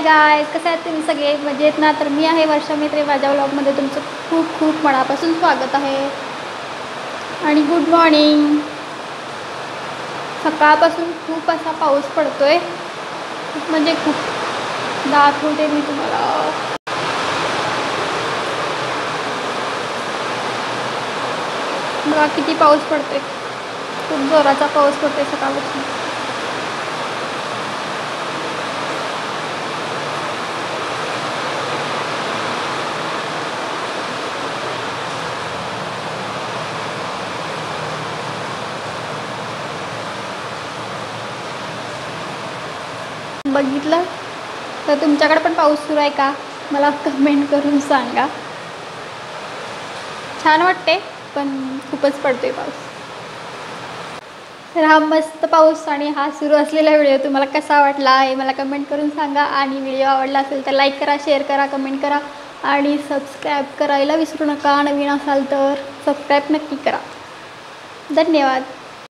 गाय, कसं आहेत तुम्ही सगळे? मजेत ना? तर मी आहे वर्षा मित्रे. माझ्या व्लॉगमध्ये तुमचं खूप खूप मनापासून स्वागत आहे आणि गुड मॉर्निंग. सकाळपासून खूप असा पाऊस पडतोय, खूप म्हणजे खूप. दाखवते मी तुम्हाला. बघा किती पाऊस पडतोय, खूप जोराचा पाऊस पडतोय सकाळपासून. बघितलं तर तुमच्याकडे पण पाऊस सुरू आहे का? मला कमेंट करून सांगा. छान वाटते, पण खूपच पडतोय पाऊस. तर हा मस्त पाऊस आणि हा सुरू असलेला व्हिडिओ तुम्हाला कसा वाटला आहे मला कमेंट करून सांगा. आणि व्हिडिओ आवडला असेल तर लाईक करा, शेअर करा, कमेंट करा आणि सबस्क्राईब करायला विसरू नका. नवीन असाल तर सबस्क्राईब नक्की करा. धन्यवाद.